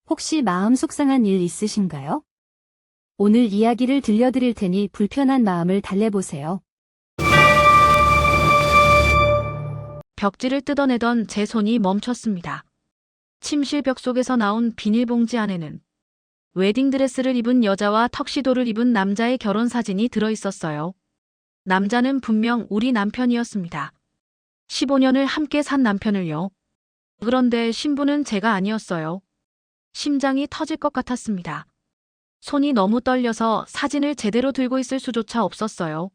혹시 마음 속상한 일 있으신가요? 오늘 이야기를 들려드릴 테니 불편한 마음을 달래보세요. 벽지를 뜯어내던 제 손이 멈췄습니다. 침실 벽 속에서 나온 비닐봉지 안에는 웨딩드레스를 입은 여자와 턱시도를 입은 남자의 결혼 사진이 들어있었어요. 남자는 분명 우리 남편이었습니다. 15년을 함께 산 남편을요. 그런데 신부는 제가 아니었어요. 심장이 터질 것 같았습니다. 손이 너무 떨려서 사진을 제대로 들고 있을 수조차 없었어요.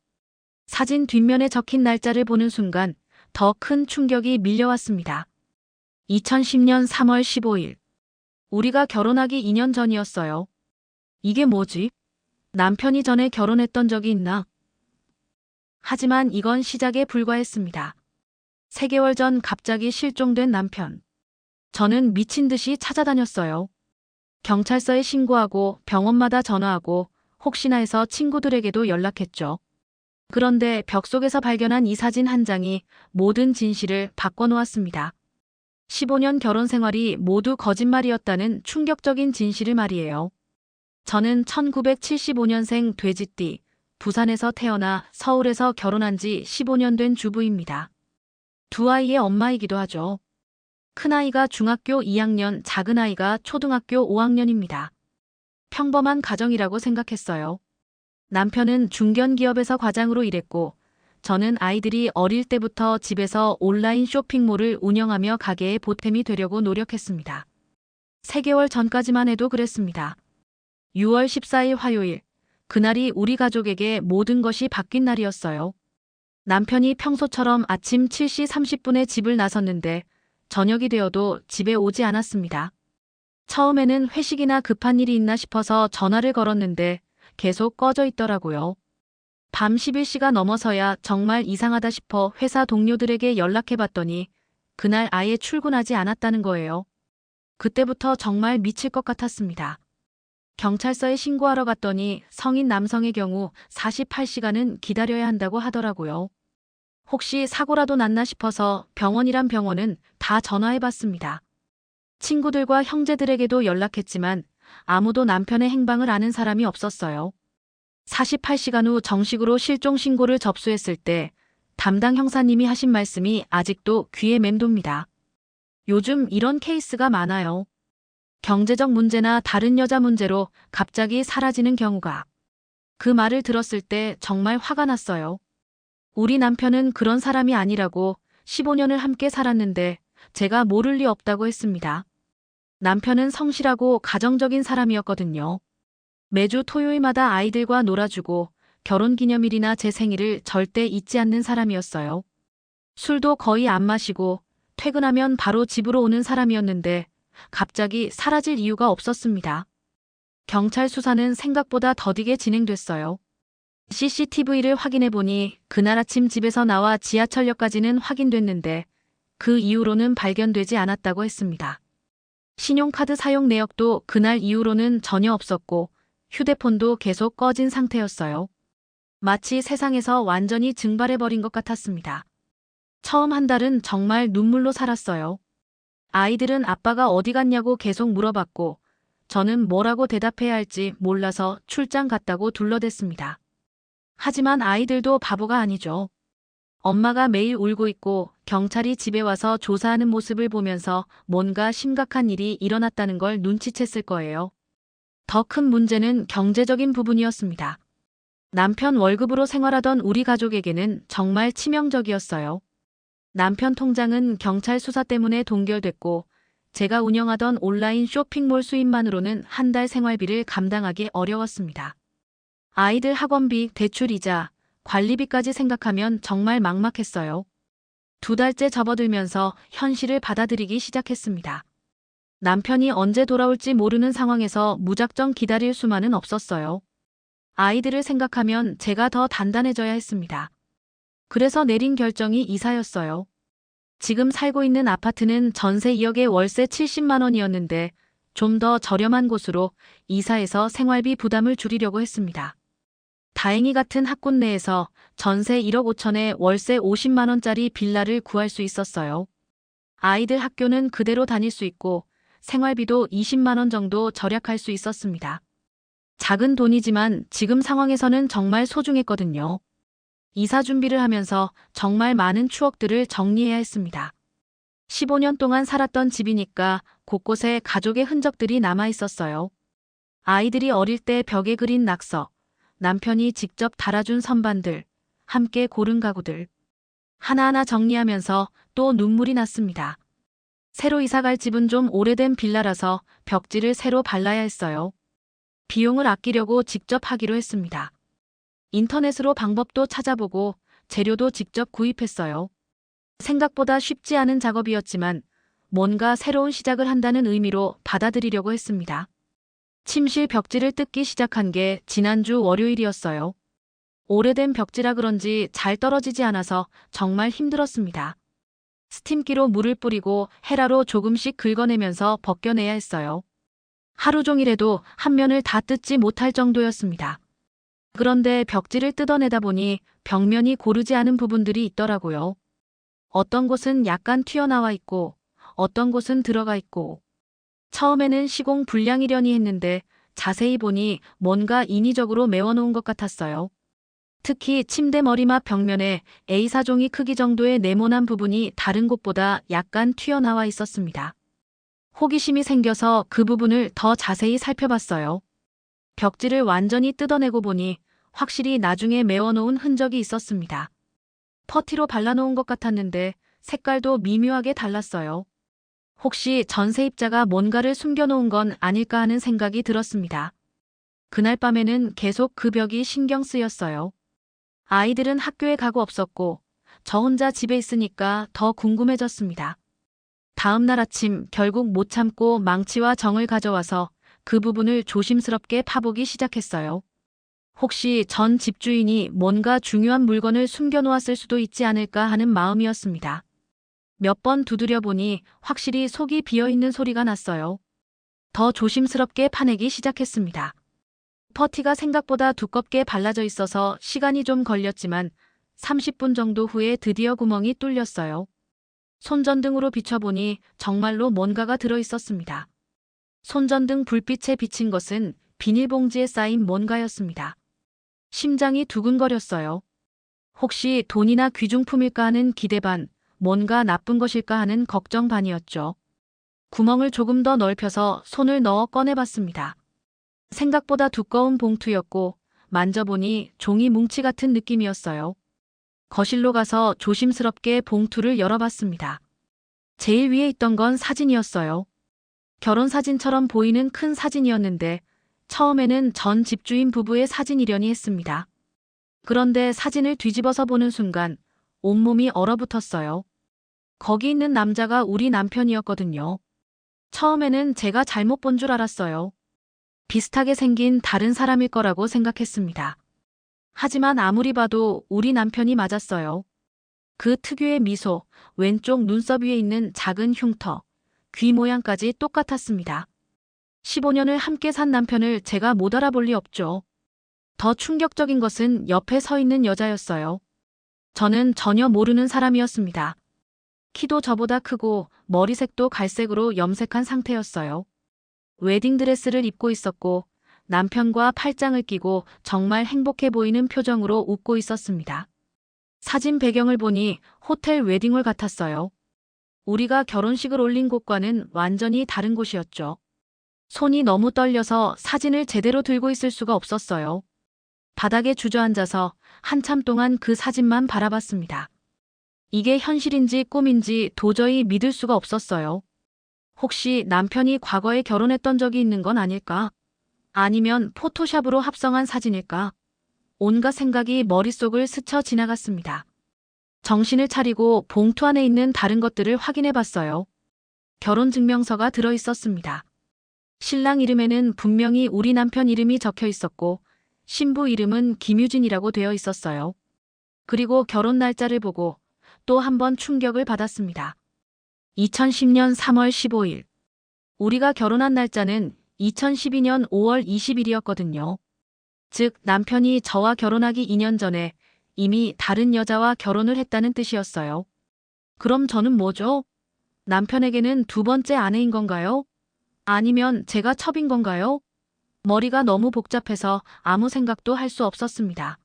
사진 뒷면에 적힌 날짜를 보는 순간 더 큰 충격이 밀려왔습니다. 2010년 3월 15일. 우리가 결혼하기 2년 전이었어요. 이게 뭐지? 남편이 전에 결혼했던 적이 있나? 하지만 이건 시작에 불과했습니다. 3개월 전 갑자기 실종된 남편. 저는 미친 듯이 찾아다녔어요. 경찰서에 신고하고 병원마다 전화하고 혹시나 해서 친구들에게도 연락했죠. 그런데 벽 속에서 발견한 이 사진 한 장이 모든 진실을 바꿔놓았습니다. 15년 결혼 생활이 모두 거짓말이었다는 충격적인 진실을 말이에요. 저는 1975년생 돼지띠, 부산에서 태어나 서울에서 결혼한 지 15년 된 주부입니다. 두 아이의 엄마이기도 하죠. 큰아이가 중학교 2학년, 작은아이가 초등학교 5학년입니다. 평범한 가정이라고 생각했어요. 남편은 중견기업에서 과장으로 일했고 저는 아이들이 어릴 때부터 집에서 온라인 쇼핑몰을 운영하며 가게의 보탬이 되려고 노력했습니다. 3개월 전까지만 해도 그랬습니다. 6월 14일 화요일, 그날이 우리 가족에게 모든 것이 바뀐 날이었어요. 남편이 평소처럼 아침 7시 30분에 집을 나섰는데 저녁이 되어도 집에 오지 않았습니다. 처음에는 회식이나 급한 일이 있나 싶어서 전화를 걸었는데 계속 꺼져 있더라고요. 밤 11시가 넘어서야 정말 이상하다 싶어 회사 동료들에게 연락해봤더니 그날 아예 출근하지 않았다는 거예요. 그때부터 정말 미칠 것 같았습니다. 경찰서에 신고하러 갔더니 성인 남성의 경우 48시간은 기다려야 한다고 하더라고요. 혹시 사고라도 났나 싶어서 병원이란 병원은 다 전화해봤습니다. 친구들과 형제들에게도 연락했지만 아무도 남편의 행방을 아는 사람이 없었어요. 48시간 후 정식으로 실종 신고를 접수했을 때 담당 형사님이 하신 말씀이 아직도 귀에 맴돕니다. 요즘 이런 케이스가 많아요. 경제적 문제나 다른 여자 문제로 갑자기 사라지는 경우가. 그 말을 들었을 때 정말 화가 났어요. 우리 남편은 그런 사람이 아니라고 15년을 함께 살았는데 제가 모를 리 없다고 했습니다. 남편은 성실하고 가정적인 사람이었거든요. 매주 토요일마다 아이들과 놀아주고 결혼기념일이나 제 생일을 절대 잊지 않는 사람이었어요. 술도 거의 안 마시고 퇴근하면 바로 집으로 오는 사람이었는데 갑자기 사라질 이유가 없었습니다. 경찰 수사는 생각보다 더디게 진행됐어요. CCTV를 확인해보니 그날 아침 집에서 나와 지하철역까지는 확인됐는데 그 이후로는 발견되지 않았다고 했습니다. 신용카드 사용 내역도 그날 이후로는 전혀 없었고 휴대폰도 계속 꺼진 상태였어요. 마치 세상에서 완전히 증발해버린 것 같았습니다. 처음 한 달은 정말 눈물로 살았어요. 아이들은 아빠가 어디 갔냐고 계속 물어봤고 저는 뭐라고 대답해야 할지 몰라서 출장 갔다고 둘러댔습니다. 하지만 아이들도 바보가 아니죠. 엄마가 매일 울고 있고 경찰이 집에 와서 조사하는 모습을 보면서 뭔가 심각한 일이 일어났다는 걸 눈치챘을 거예요. 더 큰 문제는 경제적인 부분이었습니다. 남편 월급으로 생활하던 우리 가족에게는 정말 치명적이었어요. 남편 통장은 경찰 수사 때문에 동결됐고 제가 운영하던 온라인 쇼핑몰 수입만으로는 한 달 생활비를 감당하기 어려웠습니다. 아이들 학원비, 대출이자, 관리비까지 생각하면 정말 막막했어요. 2달째 접어들면서 현실을 받아들이기 시작했습니다. 남편이 언제 돌아올지 모르는 상황에서 무작정 기다릴 수만은 없었어요. 아이들을 생각하면 제가 더 단단해져야 했습니다. 그래서 내린 결정이 이사였어요. 지금 살고 있는 아파트는 전세 2억에 월세 70만 원이었는데 좀 더 저렴한 곳으로 이사해서 생활비 부담을 줄이려고 했습니다. 다행히 같은 학군 내에서 전세 1억 5천에 월세 50만 원짜리 빌라를 구할 수 있었어요. 아이들 학교는 그대로 다닐 수 있고 생활비도 20만 원 정도 절약할 수 있었습니다. 작은 돈이지만 지금 상황에서는 정말 소중했거든요. 이사 준비를 하면서 정말 많은 추억들을 정리해야 했습니다. 15년 동안 살았던 집이니까 곳곳에 가족의 흔적들이 남아 있었어요. 아이들이 어릴 때 벽에 그린 낙서, 남편이 직접 달아준 선반들, 함께 고른 가구들. 하나하나 정리하면서 또 눈물이 났습니다. 새로 이사갈 집은 좀 오래된 빌라라서 벽지를 새로 발라야 했어요. 비용을 아끼려고 직접 하기로 했습니다. 인터넷으로 방법도 찾아보고 재료도 직접 구입했어요. 생각보다 쉽지 않은 작업이었지만 뭔가 새로운 시작을 한다는 의미로 받아들이려고 했습니다. 침실 벽지를 뜯기 시작한 게 지난주 월요일이었어요. 오래된 벽지라 그런지 잘 떨어지지 않아서 정말 힘들었습니다. 스팀기로 물을 뿌리고 헤라로 조금씩 긁어내면서 벗겨내야 했어요. 하루 종일 해도 한 면을 다 뜯지 못할 정도였습니다. 그런데 벽지를 뜯어내다 보니 벽면이 고르지 않은 부분들이 있더라고요. 어떤 곳은 약간 튀어나와 있고 어떤 곳은 들어가 있고 처음에는 시공 불량이려니 했는데 자세히 보니 뭔가 인위적으로 메워놓은 것 같았어요. 특히 침대 머리맡 벽면에 A4 종이 크기 정도의 네모난 부분이 다른 곳보다 약간 튀어나와 있었습니다. 호기심이 생겨서 그 부분을 더 자세히 살펴봤어요. 벽지를 완전히 뜯어내고 보니 확실히 나중에 메워놓은 흔적이 있었습니다. 퍼티로 발라놓은 것 같았는데 색깔도 미묘하게 달랐어요. 혹시 전세입자가 뭔가를 숨겨놓은 건 아닐까 하는 생각이 들었습니다. 그날 밤에는 계속 그 벽이 신경 쓰였어요. 아이들은 학교에 가고 없었고 저 혼자 집에 있으니까 더 궁금해졌습니다. 다음 날 아침 결국 못 참고 망치와 정을 가져와서 그 부분을 조심스럽게 파보기 시작했어요. 혹시 전 집주인이 뭔가 중요한 물건을 숨겨놓았을 수도 있지 않을까 하는 마음이었습니다. 몇 번 두드려 보니 확실히 속이 비어있는 소리가 났어요. 더 조심스럽게 파내기 시작했습니다. 퍼티가 생각보다 두껍게 발라져 있어서 시간이 좀 걸렸지만 30분 정도 후에 드디어 구멍이 뚫렸어요. 손전등으로 비춰보니 정말로 뭔가가 들어있었습니다. 손전등 불빛에 비친 것은 비닐봉지에 쌓인 뭔가였습니다. 심장이 두근거렸어요. 혹시 돈이나 귀중품일까 하는 기대 반, 뭔가 나쁜 것일까 하는 걱정 반이었죠. 구멍을 조금 더 넓혀서 손을 넣어 꺼내봤습니다. 생각보다 두꺼운 봉투였고 만져보니 종이 뭉치 같은 느낌이었어요. 거실로 가서 조심스럽게 봉투를 열어봤습니다. 제일 위에 있던 건 사진이었어요. 결혼사진처럼 보이는 큰 사진이었는데 처음에는 전 집주인 부부의 사진이려니 했습니다. 그런데 사진을 뒤집어서 보는 순간 온몸이 얼어붙었어요. 거기 있는 남자가 우리 남편이었거든요. 처음에는 제가 잘못 본 줄 알았어요. 비슷하게 생긴 다른 사람일 거라고 생각했습니다. 하지만 아무리 봐도 우리 남편이 맞았어요. 그 특유의 미소, 왼쪽 눈썹 위에 있는 작은 흉터, 귀 모양까지 똑같았습니다. 15년을 함께 산 남편을 제가 못 알아볼 리 없죠. 더 충격적인 것은 옆에 서 있는 여자였어요. 저는 전혀 모르는 사람이었습니다. 키도 저보다 크고 머리색도 갈색으로 염색한 상태였어요. 웨딩드레스를 입고 있었고 남편과 팔짱을 끼고 정말 행복해 보이는 표정으로 웃고 있었습니다. 사진 배경을 보니 호텔 웨딩홀 같았어요. 우리가 결혼식을 올린 곳과는 완전히 다른 곳이었죠. 손이 너무 떨려서 사진을 제대로 들고 있을 수가 없었어요. 바닥에 주저앉아서 한참 동안 그 사진만 바라봤습니다. 이게 현실인지 꿈인지 도저히 믿을 수가 없었어요. 혹시 남편이 과거에 결혼했던 적이 있는 건 아닐까? 아니면 포토샵으로 합성한 사진일까? 온갖 생각이 머릿속을 스쳐 지나갔습니다. 정신을 차리고 봉투 안에 있는 다른 것들을 확인해 봤어요. 결혼증명서가 들어 있었습니다. 신랑 이름에는 분명히 우리 남편 이름이 적혀 있었고 신부 이름은 김유진이라고 되어 있었어요. 그리고 결혼 날짜를 보고 또 한 번 충격을 받았습니다. 2010년 3월 15일. 우리가 결혼한 날짜는 2012년 5월 20일이었거든요. 즉 남편이 저와 결혼하기 2년 전에 이미 다른 여자와 결혼을 했다는 뜻이었어요. 그럼 저는 뭐죠? 남편에게는 두 번째 아내인 건가요? 아니면 제가 첩인 건가요? 머리가 너무 복잡해서 아무 생각도 할 수 없었습니다.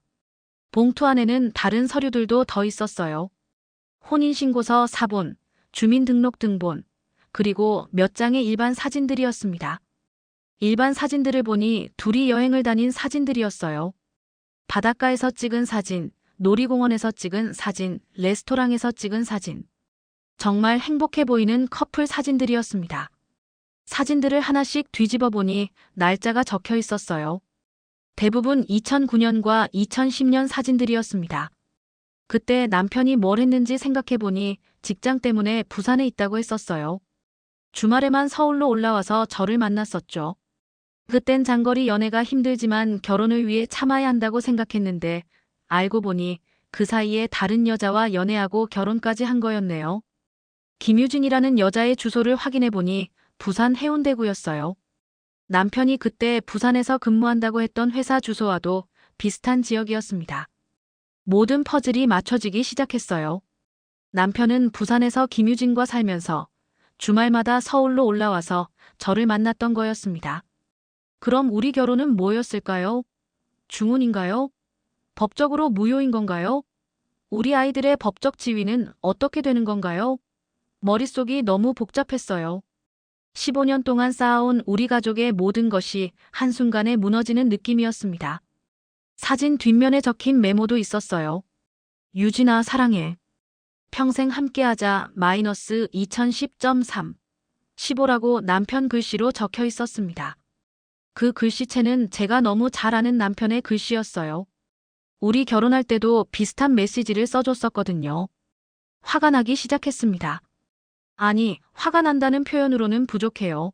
봉투 안에는 다른 서류들도 더 있었어요. 혼인신고서 사본, 주민등록등본, 그리고 몇 장의 일반 사진들이었습니다. 일반 사진들을 보니 둘이 여행을 다닌 사진들이었어요. 바닷가에서 찍은 사진, 놀이공원에서 찍은 사진, 레스토랑에서 찍은 사진. 정말 행복해 보이는 커플 사진들이었습니다. 사진들을 하나씩 뒤집어 보니 날짜가 적혀 있었어요. 대부분 2009년과 2010년 사진들이었습니다. 그때 남편이 뭘 했는지 생각해 보니 직장 때문에 부산에 있다고 했었어요. 주말에만 서울로 올라와서 저를 만났었죠. 그땐 장거리 연애가 힘들지만 결혼을 위해 참아야 한다고 생각했는데 알고 보니 그 사이에 다른 여자와 연애하고 결혼까지 한 거였네요. 김유진이라는 여자의 주소를 확인해 보니 부산 해운대구였어요. 남편이 그때 부산에서 근무한다고 했던 회사 주소와도 비슷한 지역이었습니다. 모든 퍼즐이 맞춰지기 시작했어요. 남편은 부산에서 김유진과 살면서 주말마다 서울로 올라와서 저를 만났던 거였습니다. 그럼 우리 결혼은 뭐였을까요? 중혼인가요? 법적으로 무효인 건가요? 우리 아이들의 법적 지위는 어떻게 되는 건가요? 머릿속이 너무 복잡했어요. 15년 동안 쌓아온 우리 가족의 모든 것이 한순간에 무너지는 느낌이었습니다. 사진 뒷면에 적힌 메모도 있었어요. 유진아 사랑해. 평생 함께하자 마이너스 2010.3 15라고 남편 글씨로 적혀 있었습니다. 그 글씨체는 제가 너무 잘 아는 남편의 글씨였어요. 우리 결혼할 때도 비슷한 메시지를 써줬었거든요. 화가 나기 시작했습니다. 아니, 화가 난다는 표현으로는 부족해요.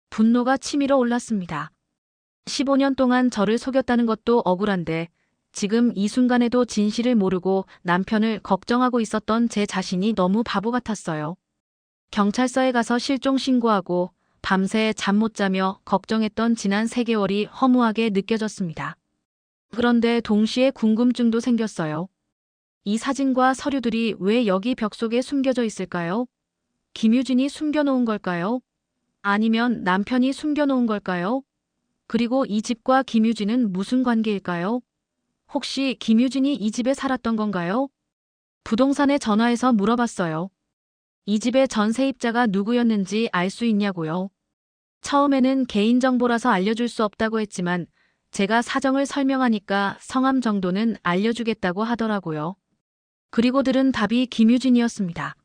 분노가 치밀어 올랐습니다. 15년 동안 저를 속였다는 것도 억울한데 지금 이 순간에도 진실을 모르고 남편을 걱정하고 있었던 제 자신이 너무 바보 같았어요. 경찰서에 가서 실종 신고하고 밤새 잠 못 자며 걱정했던 지난 3개월이 허무하게 느껴졌습니다. 그런데 동시에 궁금증도 생겼어요. 이 사진과 서류들이 왜 여기 벽 속에 숨겨져 있을까요? 김유진이 숨겨놓은 걸까요? 아니면 남편이 숨겨놓은 걸까요? 그리고 이 집과 김유진은 무슨 관계일까요? 혹시 김유진이 이 집에 살았던 건가요? 부동산에 전화해서 물어봤어요. 이 집의 전세입자가 누구였는지 알 수 있냐고요. 처음에는 개인정보라서 알려줄 수 없다고 했지만 제가 사정을 설명하니까 성함 정도는 알려주겠다고 하더라고요. 그리고 들은 답이 김유진이었습니다.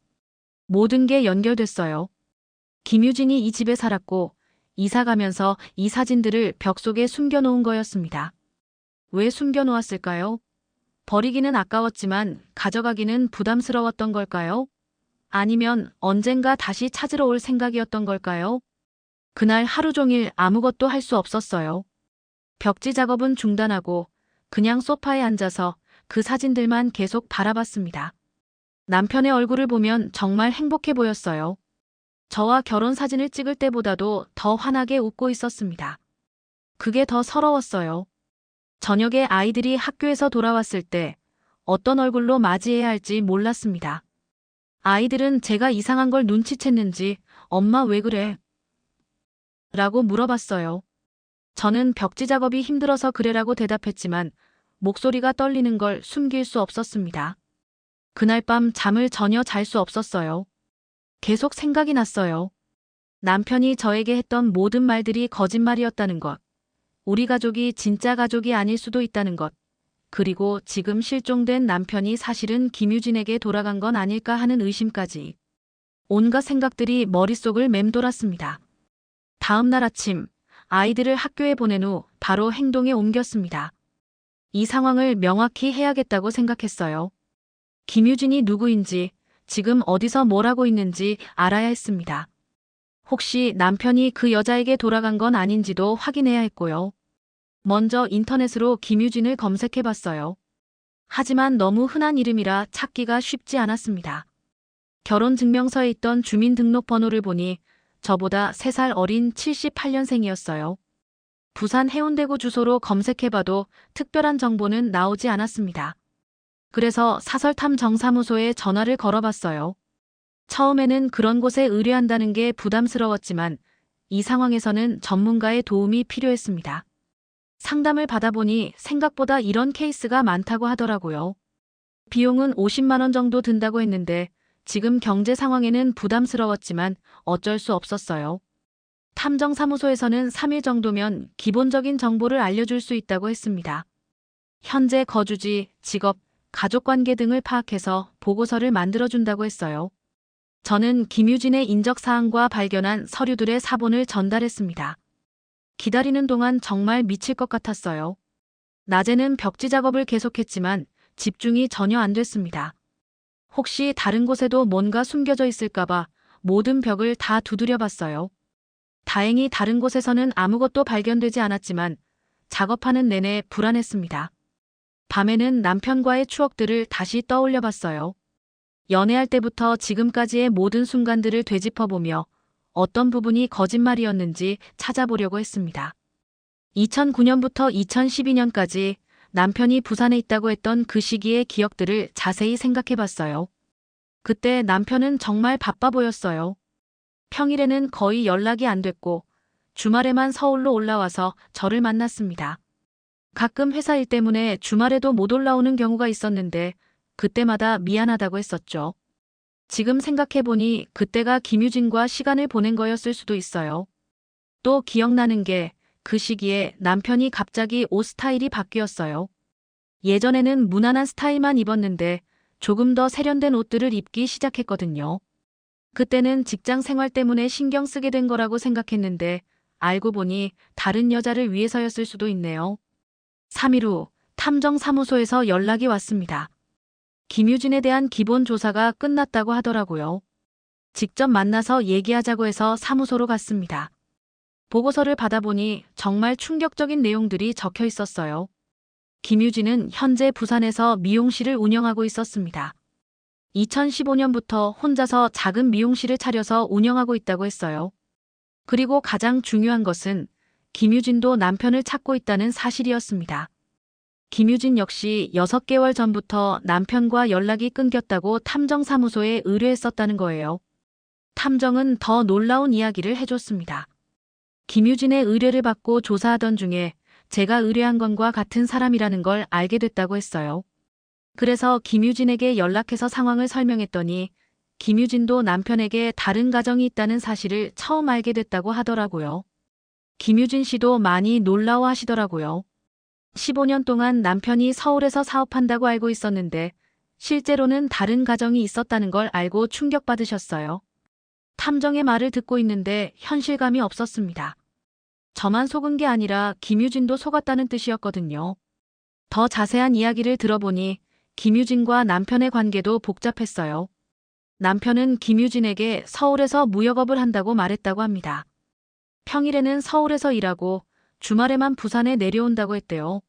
모든 게 연결됐어요. 김유진이 이 집에 살았고 이사 가면서 이 사진들을 벽 속에 숨겨놓은 거였습니다. 왜 숨겨놓았을까요? 버리기는 아까웠지만 가져가기는 부담스러웠던 걸까요? 아니면 언젠가 다시 찾으러 올 생각이었던 걸까요? 그날 하루 종일 아무것도 할 수 없었어요. 벽지 작업은 중단하고 그냥 소파에 앉아서 그 사진들만 계속 바라봤습니다. 남편의 얼굴을 보면 정말 행복해 보였어요. 저와 결혼 사진을 찍을 때보다도 더 환하게 웃고 있었습니다. 그게 더 서러웠어요. 저녁에 아이들이 학교에서 돌아왔을 때 어떤 얼굴로 맞이해야 할지 몰랐습니다. 아이들은 제가 이상한 걸 눈치챘는지 엄마 왜 그래? 라고 물어봤어요. 저는 벽지 작업이 힘들어서 그래라고 대답했지만 목소리가 떨리는 걸 숨길 수 없었습니다. 그날 밤 잠을 전혀 잘 수 없었어요. 계속 생각이 났어요. 남편이 저에게 했던 모든 말들이 거짓말이었다는 것, 우리 가족이 진짜 가족이 아닐 수도 있다는 것, 그리고 지금 실종된 남편이 사실은 김유진에게 돌아간 건 아닐까 하는 의심까지. 온갖 생각들이 머릿속을 맴돌았습니다. 다음 날 아침, 아이들을 학교에 보낸 후 바로 행동에 옮겼습니다. 이 상황을 명확히 해야겠다고 생각했어요. 김유진이 누구인지, 지금 어디서 뭘 하고 있는지 알아야 했습니다. 혹시 남편이 그 여자에게 돌아간 건 아닌지도 확인해야 했고요. 먼저 인터넷으로 김유진을 검색해봤어요. 하지만 너무 흔한 이름이라 찾기가 쉽지 않았습니다. 결혼증명서에 있던 주민등록번호를 보니 저보다 3살 어린 78년생이었어요. 부산 해운대구 주소로 검색해봐도 특별한 정보는 나오지 않았습니다. 그래서 사설탐 정사무소에 전화를 걸어봤어요. 처음에는 그런 곳에 의뢰한다는 게 부담스러웠지만 이 상황에서는 전문가의 도움이 필요했습니다. 상담을 받아보니 생각보다 이런 케이스가 많다고 하더라고요. 비용은 50만 원 정도 든다고 했는데 지금 경제 상황에는 부담스러웠지만 어쩔 수 없었어요. 탐정사무소에서는 3일 정도면 기본적인 정보를 알려줄 수 있다고 했습니다. 현재 거주지, 직업, 가족관계 등을 파악해서 보고서를 만들어준다고 했어요. 저는 김유진의 인적사항과 발견한 서류들의 사본을 전달했습니다. 기다리는 동안 정말 미칠 것 같았어요. 낮에는 벽지 작업을 계속했지만 집중이 전혀 안 됐습니다. 혹시 다른 곳에도 뭔가 숨겨져 있을까봐 모든 벽을 다 두드려 봤어요. 다행히 다른 곳에서는 아무것도 발견되지 않았지만 작업하는 내내 불안했습니다. 밤에는 남편과의 추억들을 다시 떠올려 봤어요. 연애할 때부터 지금까지의 모든 순간들을 되짚어보며 어떤 부분이 거짓말이었는지 찾아보려고 했습니다. 2009년부터 2012년까지 남편이 부산에 있다고 했던 그 시기의 기억들을 자세히 생각해 봤어요. 그때 남편은 정말 바빠 보였어요. 평일에는 거의 연락이 안 됐고 주말에만 서울로 올라와서 저를 만났습니다. 가끔 회사 일 때문에 주말에도 못 올라오는 경우가 있었는데 그때마다 미안하다고 했었죠. 지금 생각해보니 그때가 김유진과 시간을 보낸 거였을 수도 있어요. 또 기억나는 게 그 시기에 남편이 갑자기 옷 스타일이 바뀌었어요. 예전에는 무난한 스타일만 입었는데 조금 더 세련된 옷들을 입기 시작했거든요. 그때는 직장 생활 때문에 신경 쓰게 된 거라고 생각했는데 알고 보니 다른 여자를 위해서였을 수도 있네요. 3일 후 탐정사무소에서 연락이 왔습니다. 김유진에 대한 기본 조사가 끝났다고 하더라고요. 직접 만나서 얘기하자고 해서 사무소로 갔습니다. 보고서를 받아보니 정말 충격적인 내용들이 적혀 있었어요. 김유진은 현재 부산에서 미용실을 운영하고 있었습니다. 2015년부터 혼자서 작은 미용실을 차려서 운영하고 있다고 했어요. 그리고 가장 중요한 것은 김유진도 남편을 찾고 있다는 사실이었습니다. 김유진 역시 6개월 전부터 남편과 연락이 끊겼다고 탐정사무소에 의뢰했었다는 거예요. 탐정은 더 놀라운 이야기를 해줬습니다. 김유진의 의뢰를 받고 조사하던 중에 제가 의뢰한 건과 같은 사람이라는 걸 알게 됐다고 했어요. 그래서 김유진에게 연락해서 상황을 설명했더니 김유진도 남편에게 다른 가정이 있다는 사실을 처음 알게 됐다고 하더라고요. 김유진 씨도 많이 놀라워하시더라고요. 15년 동안 남편이 서울에서 사업한다고 알고 있었는데 실제로는 다른 가정이 있었다는 걸 알고 충격받으셨어요. 탐정의 말을 듣고 있는데 현실감이 없었습니다. 저만 속은 게 아니라 김유진도 속았다는 뜻이었거든요. 더 자세한 이야기를 들어보니 김유진과 남편의 관계도 복잡했어요. 남편은 김유진에게 서울에서 무역업을 한다고 말했다고 합니다. 평일에는 서울에서 일하고 주말에만 부산에 내려온다고 했대요.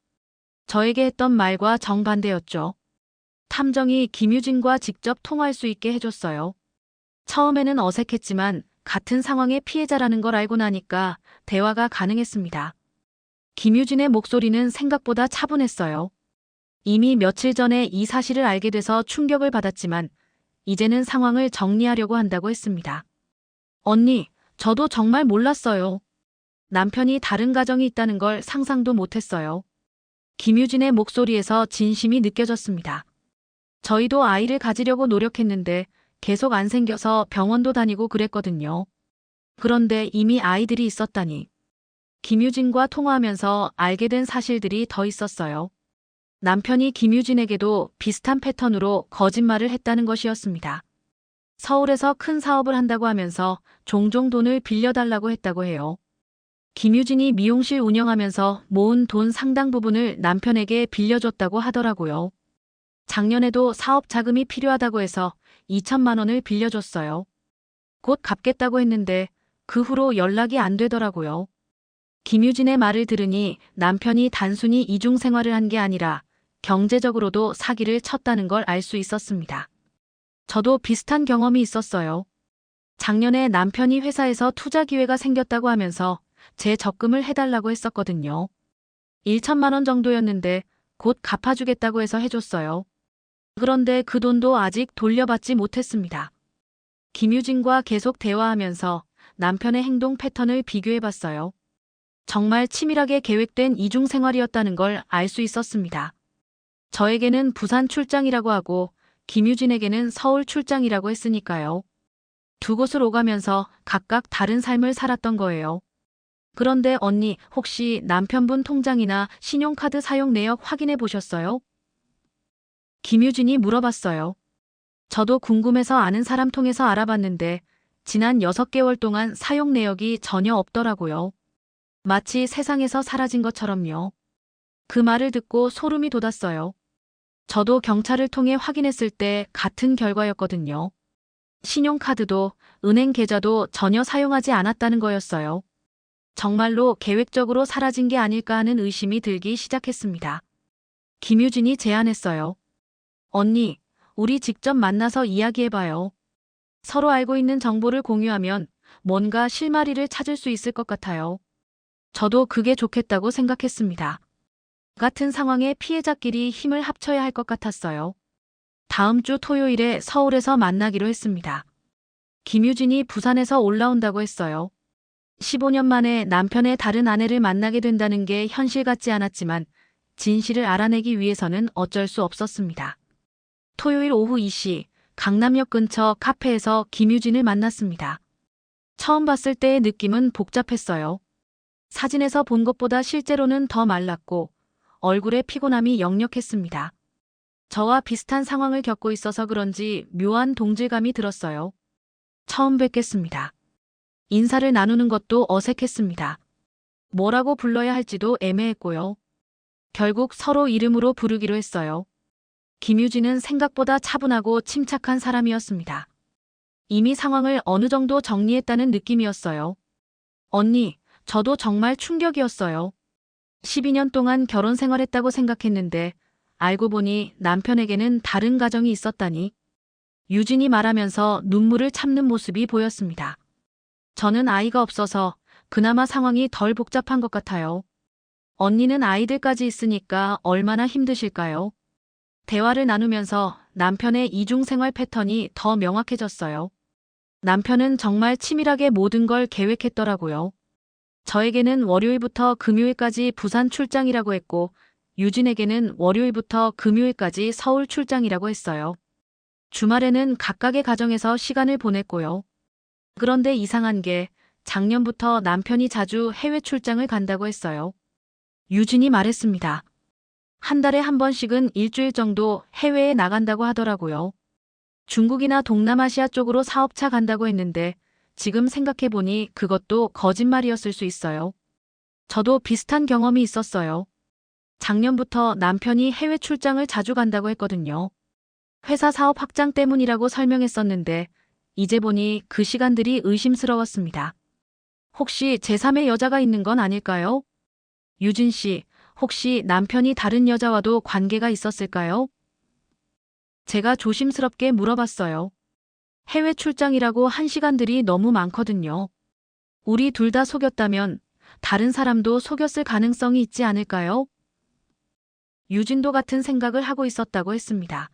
저에게 했던 말과 정반대였죠. 탐정이 김유진과 직접 통화할 수 있게 해줬어요. 처음에는 어색했지만 같은 상황의 피해자라는 걸 알고 나니까 대화가 가능했습니다. 김유진의 목소리는 생각보다 차분했어요. 이미 며칠 전에 이 사실을 알게 돼서 충격을 받았지만 이제는 상황을 정리하려고 한다고 했습니다. 언니, 저도 정말 몰랐어요. 남편이 다른 가정이 있다는 걸 상상도 못했어요. 김유진의 목소리에서 진심이 느껴졌습니다. 저희도 아이를 가지려고 노력했는데 계속 안 생겨서 병원도 다니고 그랬거든요. 그런데 이미 아이들이 있었다니. 김유진과 통화하면서 알게 된 사실들이 더 있었어요. 남편이 김유진에게도 비슷한 패턴으로 거짓말을 했다는 것이었습니다. 서울에서 큰 사업을 한다고 하면서 종종 돈을 빌려달라고 했다고 해요. 김유진이 미용실 운영하면서 모은 돈 상당 부분을 남편에게 빌려줬다고 하더라고요. 작년에도 사업 자금이 필요하다고 해서 2천만 원을 빌려줬어요. 곧 갚겠다고 했는데 그 후로 연락이 안 되더라고요. 김유진의 말을 들으니 남편이 단순히 이중생활을 한 게 아니라 경제적으로도 사기를 쳤다는 걸 알 수 있었습니다. 저도 비슷한 경험이 있었어요. 작년에 남편이 회사에서 투자 기회가 생겼다고 하면서 제 적금을 해달라고 했었거든요. 1천만 원 정도였는데 곧 갚아주겠다고 해서 해줬어요. 그런데 그 돈도 아직 돌려받지 못했습니다. 김유진과 계속 대화하면서 남편의 행동 패턴을 비교해봤어요. 정말 치밀하게 계획된 이중 생활이었다는 걸 알 수 있었습니다. 저에게는 부산 출장이라고 하고 김유진에게는 서울 출장이라고 했으니까요. 두 곳을 오가면서 각각 다른 삶을 살았던 거예요. 그런데 언니, 혹시 남편분 통장이나 신용카드 사용 내역 확인해 보셨어요? 김유진이 물어봤어요. 저도 궁금해서 아는 사람 통해서 알아봤는데 지난 6개월 동안 사용 내역이 전혀 없더라고요. 마치 세상에서 사라진 것처럼요. 그 말을 듣고 소름이 돋았어요. 저도 경찰을 통해 확인했을 때 같은 결과였거든요. 신용카드도 은행 계좌도 전혀 사용하지 않았다는 거였어요. 정말로 계획적으로 사라진 게 아닐까 하는 의심이 들기 시작했습니다. 김유진이 제안했어요. 언니, 우리 직접 만나서 이야기해봐요. 서로 알고 있는 정보를 공유하면 뭔가 실마리를 찾을 수 있을 것 같아요. 저도 그게 좋겠다고 생각했습니다. 같은 상황에 피해자끼리 힘을 합쳐야 할 것 같았어요. 다음 주 토요일에 서울에서 만나기로 했습니다. 김유진이 부산에서 올라온다고 했어요. 15년 만에 남편의 다른 아내를 만나게 된다는 게 현실 같지 않았지만 진실을 알아내기 위해서는 어쩔 수 없었습니다. 토요일 오후 2시 강남역 근처 카페에서 김유진을 만났습니다. 처음 봤을 때의 느낌은 복잡했어요. 사진에서 본 것보다 실제로는 더 말랐고 얼굴에 피곤함이 역력했습니다. 저와 비슷한 상황을 겪고 있어서 그런지 묘한 동질감이 들었어요. 처음 뵙겠습니다. 인사를 나누는 것도 어색했습니다. 뭐라고 불러야 할지도 애매했고요. 결국 서로 이름으로 부르기로 했어요. 김유진은 생각보다 차분하고 침착한 사람이었습니다. 이미 상황을 어느 정도 정리했다는 느낌이었어요. 언니, 저도 정말 충격이었어요. 12년 동안 결혼 생활했다고 생각했는데 알고 보니 남편에게는 다른 가정이 있었다니. 유진이 말하면서 눈물을 참는 모습이 보였습니다. 저는 아이가 없어서 그나마 상황이 덜 복잡한 것 같아요. 언니는 아이들까지 있으니까 얼마나 힘드실까요? 대화를 나누면서 남편의 이중 생활 패턴이 더 명확해졌어요. 남편은 정말 치밀하게 모든 걸 계획했더라고요. 저에게는 월요일부터 금요일까지 부산 출장이라고 했고 유진에게는 월요일부터 금요일까지 서울 출장이라고 했어요. 주말에는 각각의 가정에서 시간을 보냈고요. 그런데 이상한 게 작년부터 남편이 자주 해외 출장을 간다고 했어요. 유진이 말했습니다. 한 달에 한 번씩은 일주일 정도 해외에 나간다고 하더라고요. 중국이나 동남아시아 쪽으로 사업차 간다고 했는데 지금 생각해보니 그것도 거짓말이었을 수 있어요. 저도 비슷한 경험이 있었어요. 작년부터 남편이 해외 출장을 자주 간다고 했거든요. 회사 사업 확장 때문이라고 설명했었는데 이제 보니 그 시간들이 의심스러웠습니다. 혹시 제3의 여자가 있는 건 아닐까요? 유진 씨, 혹시 남편이 다른 여자와도 관계가 있었을까요? 제가 조심스럽게 물어봤어요. 해외 출장이라고 한 시간들이 너무 많거든요. 우리 둘 다 속였다면 다른 사람도 속였을 가능성이 있지 않을까요? 유진도 같은 생각을 하고 있었다고 했습니다.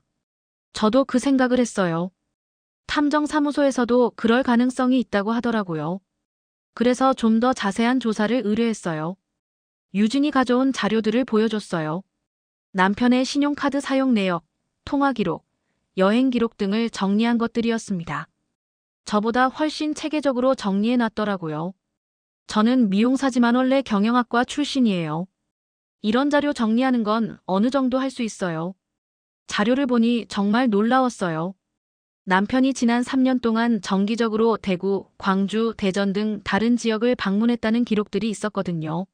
저도 그 생각을 했어요. 탐정사무소에서도 그럴 가능성이 있다고 하더라고요. 그래서 좀 더 자세한 조사를 의뢰했어요. 유진이 가져온 자료들을 보여줬어요. 남편의 신용카드 사용 내역, 통화 기록, 여행 기록 등을 정리한 것들이었습니다. 저보다 훨씬 체계적으로 정리해놨더라고요. 저는 미용사지만 원래 경영학과 출신이에요. 이런 자료 정리하는 건 어느 정도 할 수 있어요. 자료를 보니 정말 놀라웠어요. 남편이 지난 3년 동안 정기적으로 대구, 광주, 대전 등 다른 지역을 방문했다는 기록들이 있었거든요.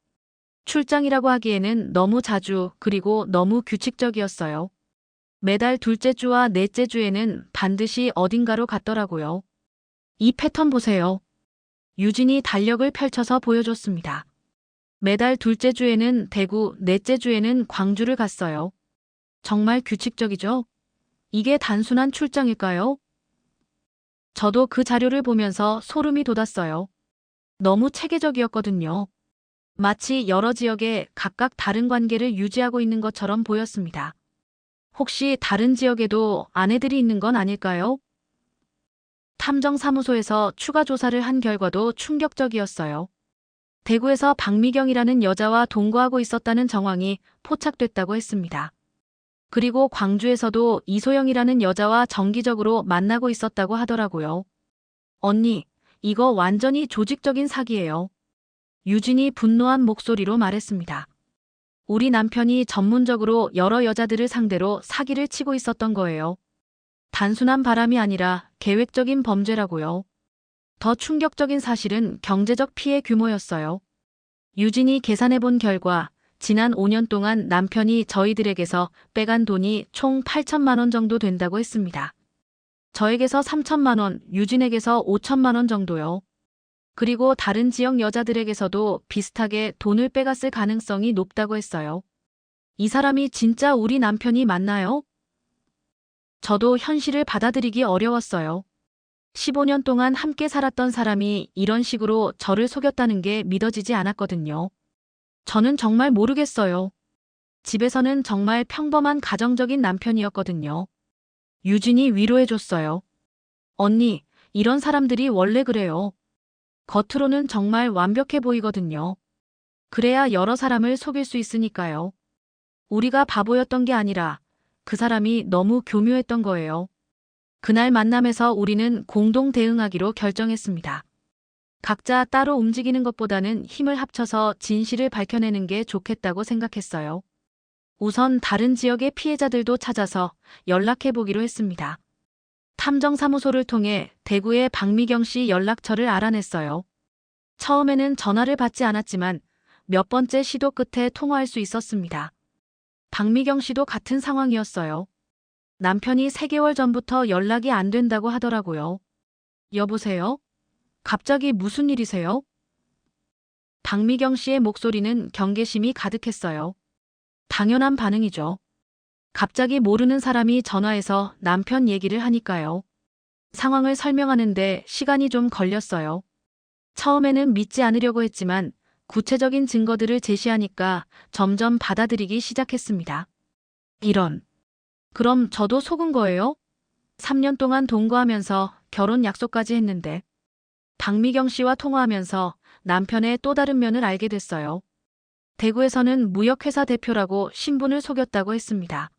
출장이라고 하기에는 너무 자주 그리고 너무 규칙적이었어요. 매달 둘째 주와 넷째 주에는 반드시 어딘가로 갔더라고요. 이 패턴 보세요. 유진이 달력을 펼쳐서 보여줬습니다. 매달 둘째 주에는 대구, 넷째 주에는 광주를 갔어요. 정말 규칙적이죠? 이게 단순한 출장일까요? 저도 그 자료를 보면서 소름이 돋았어요. 너무 체계적이었거든요. 마치 여러 지역에 각각 다른 관계를 유지하고 있는 것처럼 보였습니다. 혹시 다른 지역에도 아내들이 있는 건 아닐까요? 탐정사무소에서 추가 조사를 한 결과도 충격적이었어요. 대구에서 박미경이라는 여자와 동거하고 있었다는 정황이 포착됐다고 했습니다. 그리고 광주에서도 이소영이라는 여자와 정기적으로 만나고 있었다고 하더라고요. 언니, 이거 완전히 조직적인 사기예요. 유진이 분노한 목소리로 말했습니다. 우리 남편이 전문적으로 여러 여자들을 상대로 사기를 치고 있었던 거예요. 단순한 바람이 아니라 계획적인 범죄라고요. 더 충격적인 사실은 경제적 피해 규모였어요. 유진이 계산해 본 결과 지난 5년 동안 남편이 저희들에게서 빼간 돈이 총 8천만 원 정도 된다고 했습니다. 저에게서 3천만 원, 유진에게서 5천만 원 정도요. 그리고 다른 지역 여자들에게서도 비슷하게 돈을 빼갔을 가능성이 높다고 했어요. 이 사람이 진짜 우리 남편이 맞나요? 저도 현실을 받아들이기 어려웠어요. 15년 동안 함께 살았던 사람이 이런 식으로 저를 속였다는 게 믿어지지 않았거든요. 저는 정말 모르겠어요. 집에서는 정말 평범한 가정적인 남편이었거든요. 유진이 위로해줬어요. 언니, 이런 사람들이 원래 그래요. 겉으로는 정말 완벽해 보이거든요. 그래야 여러 사람을 속일 수 있으니까요. 우리가 바보였던 게 아니라 그 사람이 너무 교묘했던 거예요. 그날 만남에서 우리는 공동 대응하기로 결정했습니다. 각자 따로 움직이는 것보다는 힘을 합쳐서 진실을 밝혀내는 게 좋겠다고 생각했어요. 우선 다른 지역의 피해자들도 찾아서 연락해보기로 했습니다. 탐정사무소를 통해 대구의 박미경 씨 연락처를 알아냈어요. 처음에는 전화를 받지 않았지만 몇 번째 시도 끝에 통화할 수 있었습니다. 박미경 씨도 같은 상황이었어요. 남편이 3개월 전부터 연락이 안 된다고 하더라고요. 여보세요? 갑자기 무슨 일이세요? 박미경 씨의 목소리는 경계심이 가득했어요. 당연한 반응이죠. 갑자기 모르는 사람이 전화해서 남편 얘기를 하니까요. 상황을 설명하는데 시간이 좀 걸렸어요. 처음에는 믿지 않으려고 했지만 구체적인 증거들을 제시하니까 점점 받아들이기 시작했습니다. 이런. 그럼 저도 속은 거예요? 3년 동안 동거하면서 결혼 약속까지 했는데 박미경 씨와 통화하면서 남편의 또 다른 면을 알게 됐어요. 대구에서는 무역회사 대표라고 신분을 속였다고 했습니다.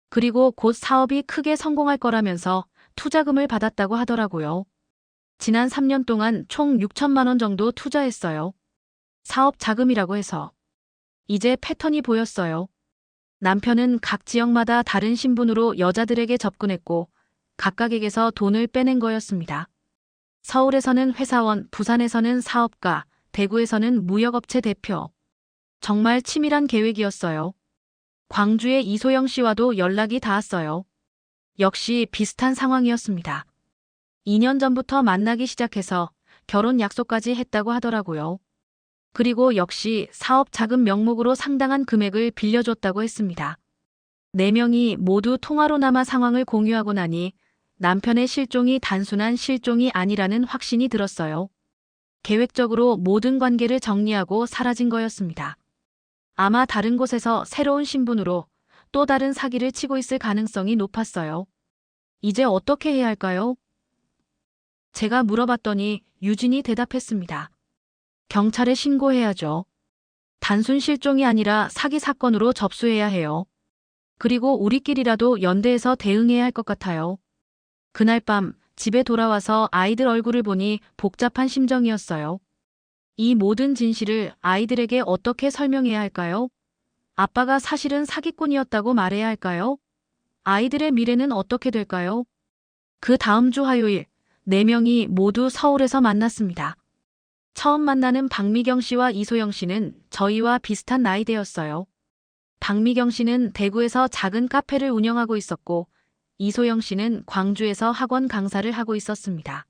그리고 곧 사업이 크게 성공할 거라면서 투자금을 받았다고 하더라고요. 지난 3년 동안 총 6천만 원 정도 투자했어요. 사업 자금이라고 해서. 이제 패턴이 보였어요. 남편은 각 지역마다 다른 신분으로 여자들에게 접근했고 각각에게서 돈을 빼낸 거였습니다. 서울에서는 회사원, 부산에서는 사업가, 대구에서는 무역업체 대표. 정말 치밀한 계획이었어요. 광주의 이소영 씨와도 연락이 닿았어요. 역시 비슷한 상황이었습니다. 2년 전부터 만나기 시작해서 결혼 약속까지 했다고 하더라고요. 그리고 역시 사업 자금 명목으로 상당한 금액을 빌려줬다고 했습니다. 4명이 모두 통화로나마 상황을 공유하고 나니 남편의 실종이 단순한 실종이 아니라는 확신이 들었어요. 계획적으로 모든 관계를 정리하고 사라진 거였습니다. 아마 다른 곳에서 새로운 신분으로 또 다른 사기를 치고 있을 가능성이 높았어요. 이제 어떻게 해야 할까요? 제가 물어봤더니 유진이 대답했습니다. 경찰에 신고해야죠. 단순 실종이 아니라 사기 사건으로 접수해야 해요. 그리고 우리끼리라도 연대해서 대응해야 할 것 같아요. 그날 밤 집에 돌아와서 아이들 얼굴을 보니 복잡한 심정이었어요. 이 모든 진실을 아이들에게 어떻게 설명해야 할까요? 아빠가 사실은 사기꾼이었다고 말해야 할까요? 아이들의 미래는 어떻게 될까요? 그 다음 주 화요일, 4명이 모두 서울에서 만났습니다. 처음 만나는 박미경 씨와 이소영 씨는 저희와 비슷한 나이대였어요. 박미경 씨는 대구에서 작은 카페를 운영하고 있었고 이소영 씨는 광주에서 학원 강사를 하고 있었습니다.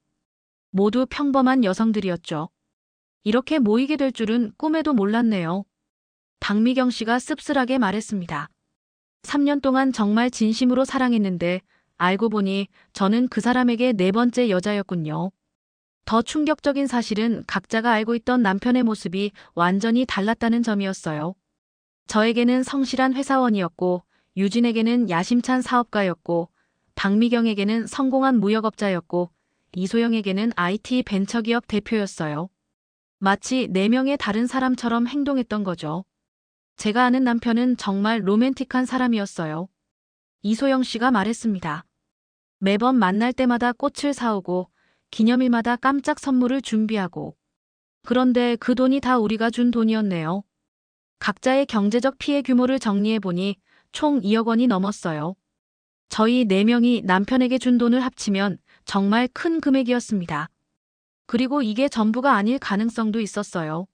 모두 평범한 여성들이었죠. 이렇게 모이게 될 줄은 꿈에도 몰랐네요. 박미경 씨가 씁쓸하게 말했습니다. 3년 동안 정말 진심으로 사랑했는데 알고 보니 저는 그 사람에게 4번째 여자였군요. 더 충격적인 사실은 각자가 알고 있던 남편의 모습이 완전히 달랐다는 점이었어요. 저에게는 성실한 회사원이었고 유진에게는 야심찬 사업가였고 박미경에게는 성공한 무역업자였고 이소영에게는 IT 벤처기업 대표였어요. 마치 4명의 다른 사람처럼 행동했던 거죠. 제가 아는 남편은 정말 로맨틱한 사람이었어요. 이소영 씨가 말했습니다. 매번 만날 때마다 꽃을 사오고 기념일마다 깜짝 선물을 준비하고. 그런데 그 돈이 다 우리가 준 돈이었네요. 각자의 경제적 피해 규모를 정리해보니 총 2억 원이 넘었어요. 저희 4명이 남편에게 준 돈을 합치면 정말 큰 금액이었습니다. 그리고 이게 전부가 아닐 가능성도 있었어요.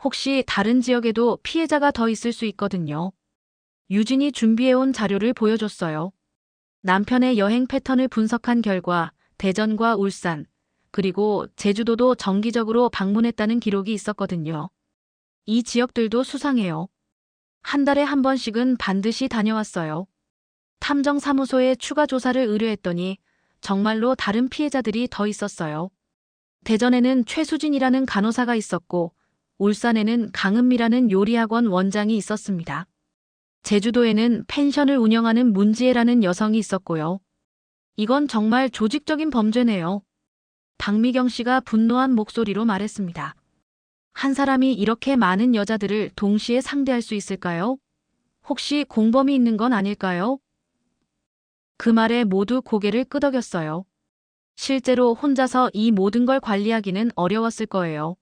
혹시 다른 지역에도 피해자가 더 있을 수 있거든요. 유진이 준비해온 자료를 보여줬어요. 남편의 여행 패턴을 분석한 결과 대전과 울산, 그리고 제주도도 정기적으로 방문했다는 기록이 있었거든요. 이 지역들도 수상해요. 한 달에 한 번씩은 반드시 다녀왔어요. 탐정사무소에 추가 조사를 의뢰했더니 정말로 다른 피해자들이 더 있었어요. 대전에는 최수진이라는 간호사가 있었고 울산에는 강은미라는 요리학원 원장이 있었습니다. 제주도에는 펜션을 운영하는 문지혜라는 여성이 있었고요. 이건 정말 조직적인 범죄네요. 박미경 씨가 분노한 목소리로 말했습니다. 한 사람이 이렇게 많은 여자들을 동시에 상대할 수 있을까요? 혹시 공범이 있는 건 아닐까요? 그 말에 모두 고개를 끄덕였어요. 실제로 혼자서 이 모든 걸 관리하기는 어려웠을 거예요.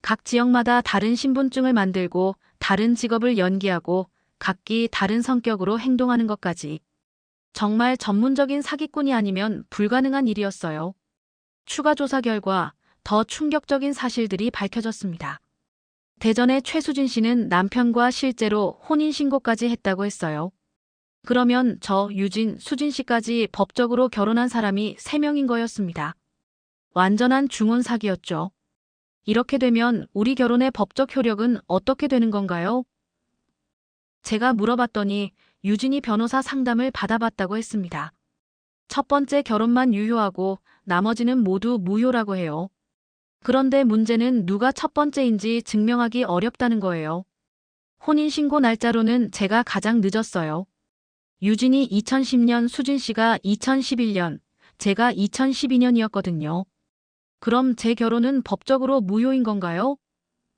각 지역마다 다른 신분증을 만들고 다른 직업을 연기하고 각기 다른 성격으로 행동하는 것까지. 정말 전문적인 사기꾼이 아니면 불가능한 일이었어요. 추가 조사 결과 더 충격적인 사실들이 밝혀졌습니다. 대전의 최수진 씨는 남편과 실제로 혼인신고까지 했다고 했어요. 그러면 저 유진, 수진 씨까지 법적으로 결혼한 사람이 3명인 거였습니다. 완전한 중혼 사기였죠. 이렇게 되면 우리 결혼의 법적 효력은 어떻게 되는 건가요? 제가 물어봤더니 유진이 변호사 상담을 받아봤다고 했습니다. 첫 번째 결혼만 유효하고 나머지는 모두 무효라고 해요. 그런데 문제는 누가 첫 번째인지 증명하기 어렵다는 거예요. 혼인신고 날짜로는 제가 가장 늦었어요. 유진이 2010년, 수진 씨가 2011년, 제가 2012년이었거든요. 그럼 제 결혼은 법적으로 무효인 건가요?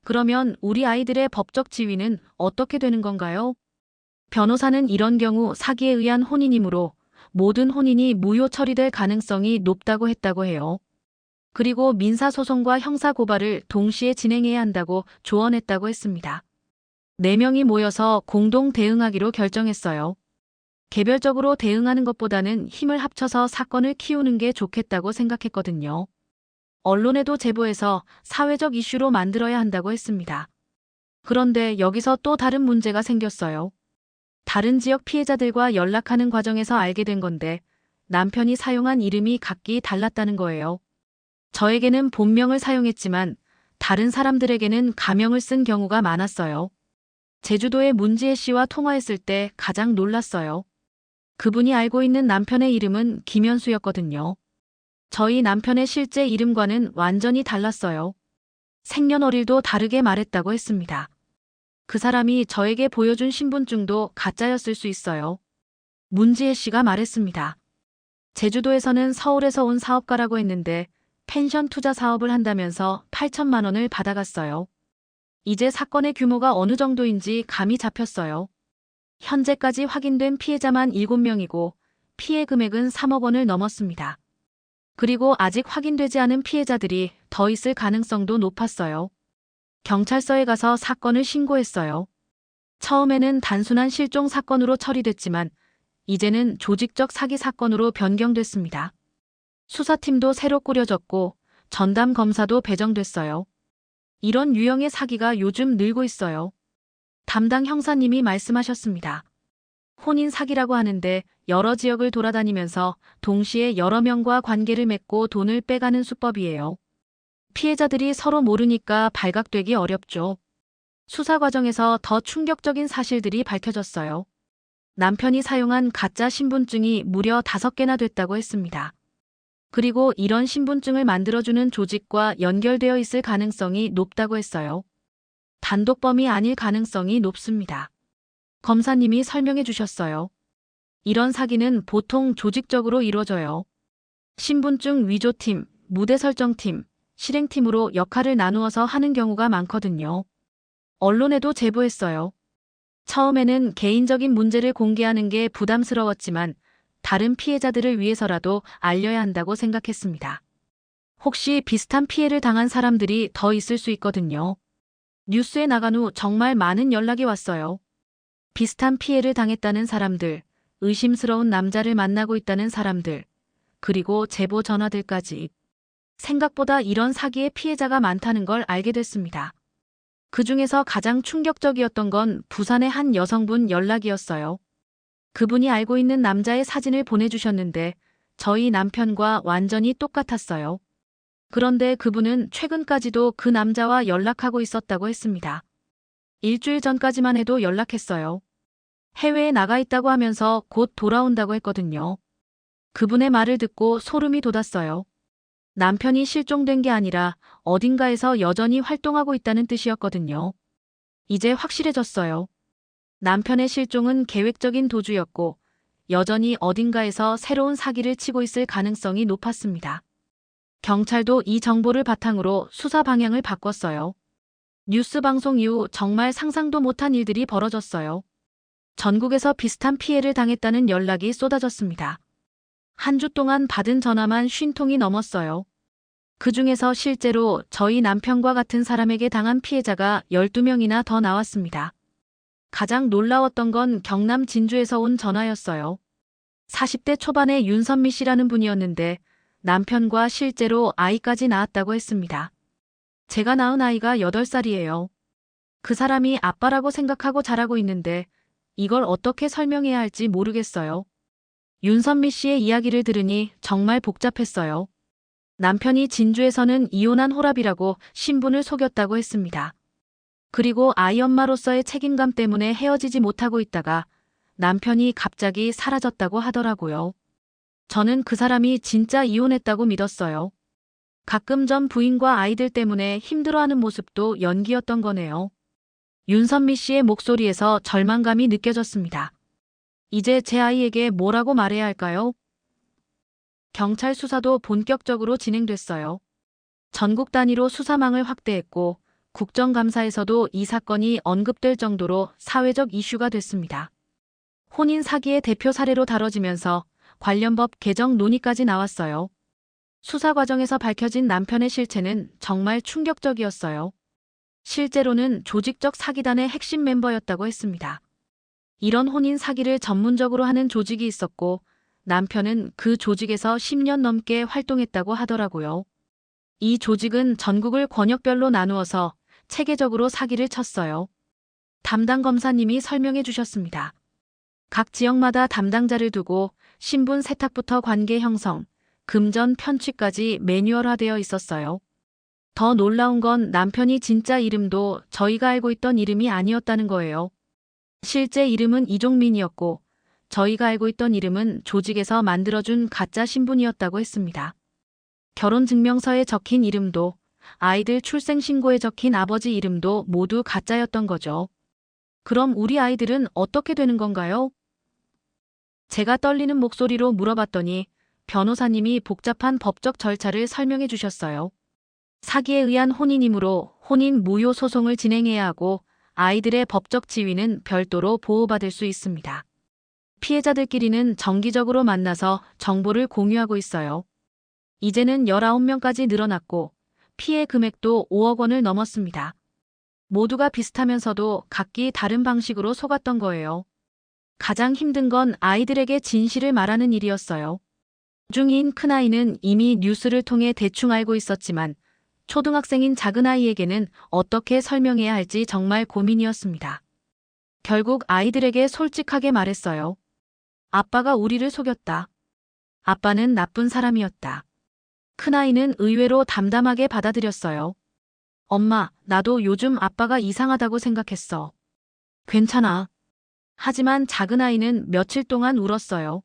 그러면 우리 아이들의 법적 지위는 어떻게 되는 건가요? 변호사는 이런 경우 사기에 의한 혼인이므로 모든 혼인이 무효 처리될 가능성이 높다고 했다고 해요. 그리고 민사소송과 형사고발을 동시에 진행해야 한다고 조언했다고 했습니다. 4명이 모여서 공동 대응하기로 결정했어요. 개별적으로 대응하는 것보다는 힘을 합쳐서 사건을 키우는 게 좋겠다고 생각했거든요. 언론에도 제보해서 사회적 이슈로 만들어야 한다고 했습니다. 그런데 여기서 또 다른 문제가 생겼어요. 다른 지역 피해자들과 연락하는 과정에서 알게 된 건데 남편이 사용한 이름이 각기 달랐다는 거예요. 저에게는 본명을 사용했지만 다른 사람들에게는 가명을 쓴 경우가 많았어요. 제주도의 문지혜 씨와 통화했을 때 가장 놀랐어요. 그분이 알고 있는 남편의 이름은 김현수였거든요. 저희 남편의 실제 이름과는 완전히 달랐어요. 생년월일도 다르게 말했다고 했습니다. 그 사람이 저에게 보여준 신분증도 가짜였을 수 있어요. 문지혜 씨가 말했습니다. 제주도에서는 서울에서 온 사업가라고 했는데 펜션 투자 사업을 한다면서 8천만 원을 받아갔어요. 이제 사건의 규모가 어느 정도인지 감이 잡혔어요. 현재까지 확인된 피해자만 7명이고 피해 금액은 3억 원을 넘었습니다. 그리고 아직 확인되지 않은 피해자들이 더 있을 가능성도 높았어요. 경찰서에 가서 사건을 신고했어요. 처음에는 단순한 실종 사건으로 처리됐지만 이제는 조직적 사기 사건으로 변경됐습니다. 수사팀도 새로 꾸려졌고 전담 검사도 배정됐어요. 이런 유형의 사기가 요즘 늘고 있어요. 담당 형사님이 말씀하셨습니다. 혼인 사기라고 하는데 여러 지역을 돌아다니면서 동시에 여러 명과 관계를 맺고 돈을 빼가는 수법이에요. 피해자들이 서로 모르니까 발각되기 어렵죠. 수사 과정에서 더 충격적인 사실들이 밝혀졌어요. 남편이 사용한 가짜 신분증이 무려 5개나 됐다고 했습니다. 그리고 이런 신분증을 만들어주는 조직과 연결되어 있을 가능성이 높다고 했어요. 단독범이 아닐 가능성이 높습니다. 검사님이 설명해 주셨어요. 이런 사기는 보통 조직적으로 이루어져요. 신분증 위조팀, 무대 설정팀, 실행팀으로 역할을 나누어서 하는 경우가 많거든요. 언론에도 제보했어요. 처음에는 개인적인 문제를 공개하는 게 부담스러웠지만 다른 피해자들을 위해서라도 알려야 한다고 생각했습니다. 혹시 비슷한 피해를 당한 사람들이 더 있을 수 있거든요. 뉴스에 나간 후 정말 많은 연락이 왔어요. 비슷한 피해를 당했다는 사람들, 의심스러운 남자를 만나고 있다는 사람들, 그리고 제보 전화들까지. 생각보다 이런 사기의 피해자가 많다는 걸 알게 됐습니다. 그 중에서 가장 충격적이었던 건 부산의 한 여성분 연락이었어요. 그분이 알고 있는 남자의 사진을 보내주셨는데 저희 남편과 완전히 똑같았어요. 그런데 그분은 최근까지도 그 남자와 연락하고 있었다고 했습니다. 일주일 전까지만 해도 연락했어요. 해외에 나가 있다고 하면서 곧 돌아온다고 했거든요. 그분의 말을 듣고 소름이 돋았어요. 남편이 실종된 게 아니라 어딘가에서 여전히 활동하고 있다는 뜻이었거든요. 이제 확실해졌어요. 남편의 실종은 계획적인 도주였고 여전히 어딘가에서 새로운 사기를 치고 있을 가능성이 높았습니다. 경찰도 이 정보를 바탕으로 수사 방향을 바꿨어요. 뉴스 방송 이후 정말 상상도 못한 일들이 벌어졌어요. 전국에서 비슷한 피해를 당했다는 연락이 쏟아졌습니다. 한 주 동안 받은 전화만 50통이 넘었어요. 그 중에서 실제로 저희 남편과 같은 사람에게 당한 피해자가 12명이나 더 나왔습니다. 가장 놀라웠던 건 경남 진주에서 온 전화였어요. 40대 초반의 윤선미 씨라는 분이었는데 남편과 실제로 아이까지 낳았다고 했습니다. 제가 낳은 아이가 8살이에요. 그 사람이 아빠라고 생각하고 자라고 있는데 이걸 어떻게 설명해야 할지 모르겠어요. 윤선미 씨의 이야기를 들으니 정말 복잡했어요. 남편이 진주에서는 이혼한 호랍이라고 신분을 속였다고 했습니다. 그리고 아이 엄마로서의 책임감 때문에 헤어지지 못하고 있다가 남편이 갑자기 사라졌다고 하더라고요. 저는 그 사람이 진짜 이혼했다고 믿었어요. 가끔 전 부인과 아이들 때문에 힘들어하는 모습도 연기였던 거네요. 윤선미 씨의 목소리에서 절망감이 느껴졌습니다. 이제 제 아이에게 뭐라고 말해야 할까요? 경찰 수사도 본격적으로 진행됐어요. 전국 단위로 수사망을 확대했고 국정감사에서도 이 사건이 언급될 정도로 사회적 이슈가 됐습니다. 혼인 사기의 대표 사례로 다뤄지면서 관련 법 개정 논의까지 나왔어요. 수사 과정에서 밝혀진 남편의 실체는 정말 충격적이었어요. 실제로는 조직적 사기단의 핵심 멤버였다고 했습니다. 이런 혼인 사기를 전문적으로 하는 조직이 있었고 남편은 그 조직에서 10년 넘게 활동했다고 하더라고요. 이 조직은 전국을 권역별로 나누어서 체계적으로 사기를 쳤어요. 담당 검사님이 설명해 주셨습니다. 각 지역마다 담당자를 두고 신분 세탁부터 관계 형성, 금전 편취까지 매뉴얼화되어 있었어요. 더 놀라운 건 남편이 진짜 이름도 저희가 알고 있던 이름이 아니었다는 거예요. 실제 이름은 이종민이었고 저희가 알고 있던 이름은 조직에서 만들어준 가짜 신분이었다고 했습니다. 결혼증명서에 적힌 이름도 아이들 출생신고에 적힌 아버지 이름도 모두 가짜였던 거죠. 그럼 우리 아이들은 어떻게 되는 건가요? 제가 떨리는 목소리로 물어봤더니 변호사님이 복잡한 법적 절차를 설명해 주셨어요. 사기에 의한 혼인이므로 혼인 무효 소송을 진행해야 하고 아이들의 법적 지위는 별도로 보호받을 수 있습니다. 피해자들끼리는 정기적으로 만나서 정보를 공유하고 있어요. 이제는 19명까지 늘어났고 피해 금액도 5억 원을 넘었습니다. 모두가 비슷하면서도 각기 다른 방식으로 속았던 거예요. 가장 힘든 건 아이들에게 진실을 말하는 일이었어요. 중인 큰아이는 이미 뉴스를 통해 대충 알고 있었지만 초등학생인 작은아이에게는 어떻게 설명해야 할지 정말 고민이었습니다. 결국 아이들에게 솔직하게 말했어요. 아빠가 우리를 속였다. 아빠는 나쁜 사람이었다. 큰아이는 의외로 담담하게 받아들였어요. 엄마, 나도 요즘 아빠가 이상하다고 생각했어. 괜찮아. 하지만 작은아이는 며칠 동안 울었어요.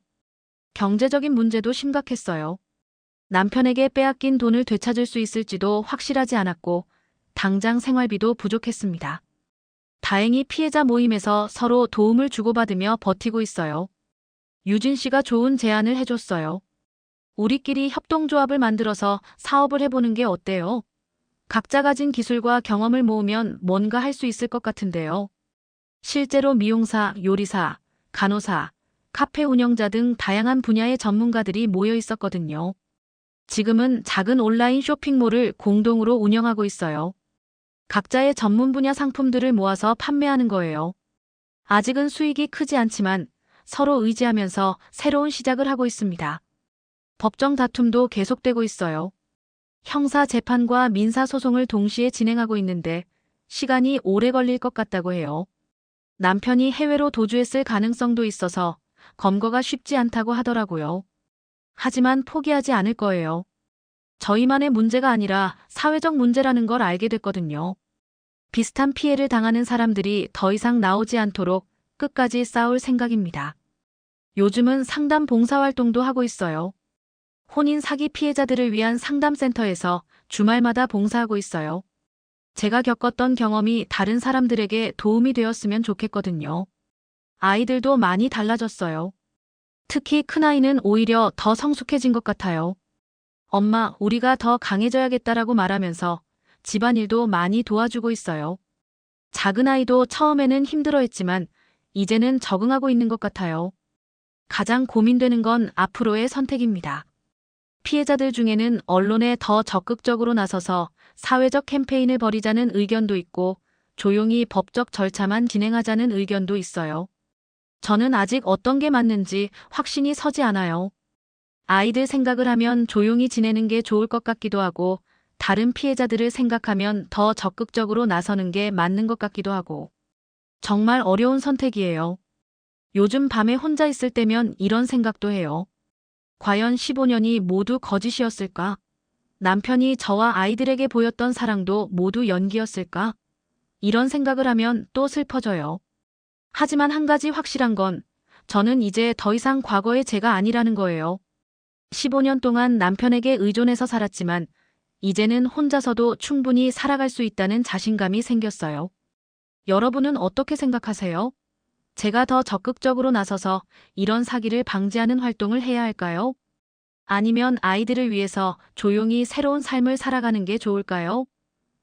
경제적인 문제도 심각했어요. 남편에게 빼앗긴 돈을 되찾을 수 있을지도 확실하지 않았고 당장 생활비도 부족했습니다. 다행히 피해자 모임에서 서로 도움을 주고받으며 버티고 있어요. 유진 씨가 좋은 제안을 해줬어요. 우리끼리 협동조합을 만들어서 사업을 해보는 게 어때요? 각자 가진 기술과 경험을 모으면 뭔가 할 수 있을 것 같은데요. 실제로 미용사, 요리사, 간호사, 카페 운영자 등 다양한 분야의 전문가들이 모여 있었거든요. 지금은 작은 온라인 쇼핑몰을 공동으로 운영하고 있어요. 각자의 전문 분야 상품들을 모아서 판매하는 거예요. 아직은 수익이 크지 않지만 서로 의지하면서 새로운 시작을 하고 있습니다. 법정 다툼도 계속되고 있어요. 형사 재판과 민사 소송을 동시에 진행하고 있는데 시간이 오래 걸릴 것 같다고 해요. 남편이 해외로 도주했을 가능성도 있어서 검거가 쉽지 않다고 하더라고요. 하지만 포기하지 않을 거예요. 저희만의 문제가 아니라 사회적 문제라는 걸 알게 됐거든요. 비슷한 피해를 당하는 사람들이 더 이상 나오지 않도록 끝까지 싸울 생각입니다. 요즘은 상담 봉사활동도 하고 있어요. 혼인 사기 피해자들을 위한 상담센터에서 주말마다 봉사하고 있어요. 제가 겪었던 경험이 다른 사람들에게 도움이 되었으면 좋겠거든요. 아이들도 많이 달라졌어요. 특히 큰아이는 오히려 더 성숙해진 것 같아요. 엄마, 우리가 더 강해져야겠다라고 말하면서 집안일도 많이 도와주고 있어요. 작은아이도 처음에는 힘들어했지만 이제는 적응하고 있는 것 같아요. 가장 고민되는 건 앞으로의 선택입니다. 피해자들 중에는 언론에 더 적극적으로 나서서 사회적 캠페인을 벌이자는 의견도 있고 조용히 법적 절차만 진행하자는 의견도 있어요. 저는 아직 어떤 게 맞는지 확신이 서지 않아요. 아이들 생각을 하면 조용히 지내는 게 좋을 것 같기도 하고 다른 피해자들을 생각하면 더 적극적으로 나서는 게 맞는 것 같기도 하고 정말 어려운 선택이에요. 요즘 밤에 혼자 있을 때면 이런 생각도 해요. 과연 15년이 모두 거짓이었을까? 남편이 저와 아이들에게 보였던 사랑도 모두 연기였을까? 이런 생각을 하면 또 슬퍼져요. 하지만 한 가지 확실한 건 저는 이제 더 이상 과거의 제가 아니라는 거예요. 15년 동안 남편에게 의존해서 살았지만 이제는 혼자서도 충분히 살아갈 수 있다는 자신감이 생겼어요. 여러분은 어떻게 생각하세요? 제가 더 적극적으로 나서서 이런 사기를 방지하는 활동을 해야 할까요? 아니면 아이들을 위해서 조용히 새로운 삶을 살아가는 게 좋을까요?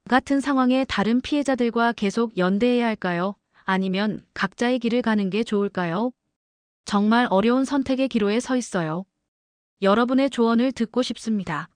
같은 상황에 다른 피해자들과 계속 연대해야 할까요? 아니면 각자의 길을 가는 게 좋을까요? 정말 어려운 선택의 기로에 서 있어요. 여러분의 조언을 듣고 싶습니다.